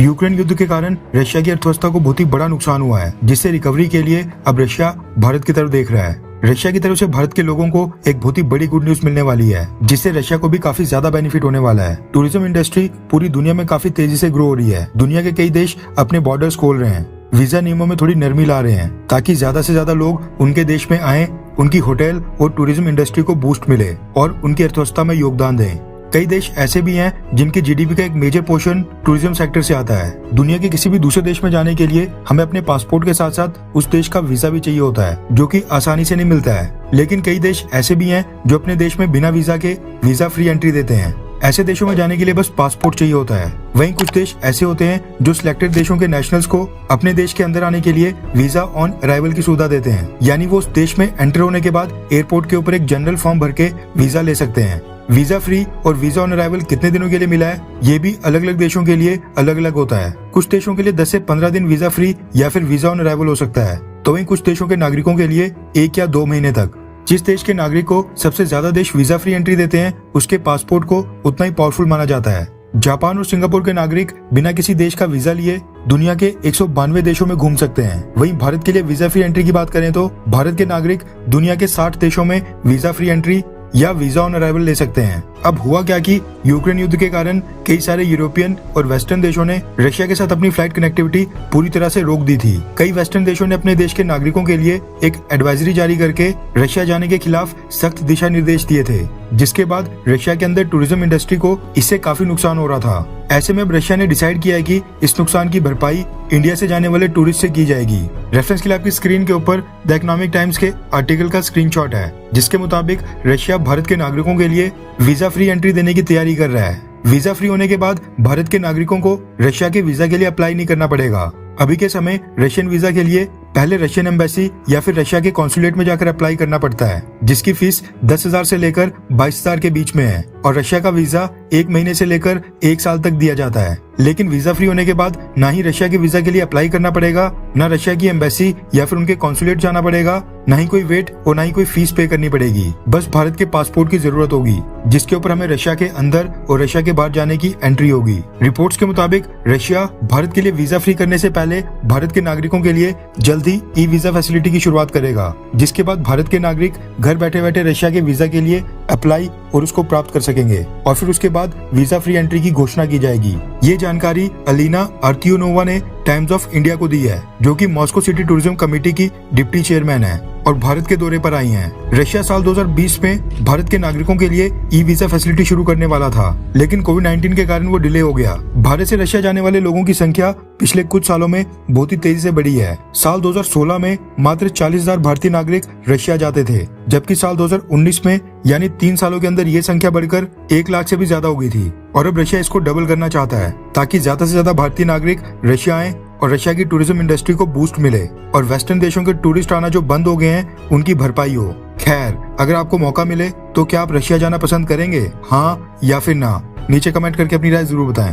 Ukraine युद्ध के कारण रशिया की अर्थव्यवस्था को बहुत ही बड़ा नुकसान हुआ है, जिससे रिकवरी के लिए अब रशिया भारत की तरफ देख रहा है। रशिया की तरफ से भारत के लोगों को एक बहुत ही बड़ी गुड न्यूज मिलने वाली है, जिससे रशिया को भी काफी ज्यादा बेनिफिट होने वाला है। टूरिज्म इंडस्ट्री पूरी दुनिया में काफी तेजी से ग्रो हो रही है। दुनिया के कई देश अपने बॉर्डर्स खोल रहे हैं, वीजा नियमों में थोड़ी नरमी ला रहे हैं, ताकि ज्यादा से ज्यादा लोग उनके देश में आए, उनकी होटल और टूरिज्म इंडस्ट्री को बूस्ट मिले और उनकी अर्थव्यवस्था में योगदान दें। कई देश ऐसे भी हैं जिनकी जीडीपी का एक मेजर पोर्शन टूरिज्म सेक्टर से आता है। दुनिया के किसी भी दूसरे देश में जाने के लिए हमें अपने पासपोर्ट के साथ साथ उस देश का वीजा भी चाहिए होता है, जो कि आसानी से नहीं मिलता है। लेकिन कई देश ऐसे भी हैं जो अपने देश में बिना वीजा के वीजा फ्री एंट्री देते हैं। ऐसे देशों में जाने के लिए बस पासपोर्ट चाहिए होता है। वहीं कुछ देश ऐसे होते हैं जो सिलेक्टेड देशों के नेशनल्स को अपने देश के अंदर आने के लिए वीजा ऑन अराइवल की सुविधा देते हैं, यानी वो उस देश में एंटर होने के बाद एयरपोर्ट के ऊपर एक जनरल फॉर्म भर के वीजा ले सकते हैं। वीजा फ्री और वीजा ऑन अराइवल कितने दिनों के लिए मिला है, ये भी अलग अलग देशों के लिए अलग अलग होता है। कुछ देशों के लिए 10 से 15 दिन वीजा फ्री या फिर वीजा ऑन अराइवल हो सकता है, तो वहीं कुछ देशों के नागरिकों के लिए 1 या 2 महीने तक। जिस देश के नागरिक को सबसे ज्यादा देश वीजा फ्री एंट्री देते हैं, उसके पासपोर्ट को उतना ही पावरफुल माना जाता है। जापान और सिंगापुर के नागरिक बिना किसी देश का वीजा लिए दुनिया के 192 देशों में घूम सकते हैं। वहीं भारत के लिए वीजा फ्री एंट्री की बात करें तो भारत के नागरिक दुनिया के 60 देशों में वीजा फ्री एंट्री या वीजा ऑन अराइवल ले सकते हैं। अब हुआ क्या कि यूक्रेन युद्ध के कारण कई सारे यूरोपियन और वेस्टर्न देशों ने रशिया के साथ अपनी फ्लाइट कनेक्टिविटी पूरी तरह से रोक दी थी। कई वेस्टर्न देशों ने अपने देश के नागरिकों के लिए एक एडवाइजरी जारी करके रशिया जाने के खिलाफ सख्त दिशा निर्देश दिए थे, जिसके बाद रशिया के अंदर टूरिज्म इंडस्ट्री को इससे काफी नुकसान हो रहा था। ऐसे में अब रशिया ने डिसाइड किया है कि इस नुकसान की भरपाई इंडिया से जाने वाले टूरिस्ट से की जाएगी। रेफरेंस के लिए आपकी स्क्रीन के ऊपर द इकोनॉमिक टाइम्स के आर्टिकल का स्क्रीनशॉट है, जिसके मुताबिक रशिया भारत के नागरिकों के लिए वीजा फ्री एंट्री देने की तैयारी कर रहा है। वीजा फ्री होने के बाद भारत के नागरिकों को रशिया के वीजा के लिए अप्लाई नहीं करना पड़ेगा। अभी के समय रशियन वीजा के लिए पहले रशियन एम्बेसी या फिर रशिया के कॉन्सुलेट में जाकर अप्लाई करना पड़ता है, जिसकी फीस 10,000 से लेकर 22,000 के बीच में है, और रशिया का वीजा 1 महीने से लेकर 1 साल तक दिया जाता है। लेकिन वीजा फ्री होने के बाद ना ही रशिया के वीजा के लिए अप्लाई करना पड़ेगा, ना रशिया की एम्बेसी या फिर उनके कॉन्सुलेट जाना पड़ेगा, ना ही कोई वेट और ना ही कोई फीस पे करनी पड़ेगी। बस भारत के पासपोर्ट की जरूरत होगी, जिसके ऊपर हमें रशिया के अंदर और रशिया के बाहर जाने की एंट्री होगी। रिपोर्ट्स के मुताबिक रशिया भारत के लिए वीजा फ्री करने से पहले भारत के नागरिकों के लिए जल्द ही ई वीजा फैसिलिटी की शुरुआत करेगा, जिसके बाद भारत के नागरिक घर बैठे बैठे रशिया के वीजा के लिए अप्लाई और उसको प्राप्त कर सकेंगे, और फिर उसके बाद वीजा फ्री एंट्री की घोषणा की जाएगी। ये जानकारी अलीना आर्तियोनोवा ने टाइम्स ऑफ इंडिया को दी है, जो कि मॉस्को सिटी टूरिज्म कमेटी की डिप्टी चेयरमैन है और भारत के दौरे पर आई हैं। रशिया साल 2020 में भारत के नागरिकों के लिए ई वीजा फैसिलिटी शुरू करने वाला था, लेकिन कोविड-19 के कारण वो डिले हो गया। भारत से रशिया जाने वाले लोगों की संख्या पिछले कुछ सालों में बहुत ही तेजी से बढ़ी है। साल 2016 में मात्र 40,000 भारतीय नागरिक रशिया जाते थे, जबकि साल 2019 में यानी 3 सालों के अंदर ये संख्या बढ़कर 1 लाख से भी ज्यादा हो गई थी। और अब रशिया इसको डबल करना चाहता है, ताकि ज्यादा से ज्यादा भारतीय नागरिक रशिया आए और रशिया की टूरिज्म इंडस्ट्री को बूस्ट मिले और वेस्टर्न देशों के टूरिस्ट आना जो बंद हो गए हैं उनकी भरपाई हो। खैर, अगर आपको मौका मिले तो क्या आप रशिया जाना पसंद करेंगे, हाँ या फिर ना? नीचे कमेंट करके अपनी राय जरूर बताएं।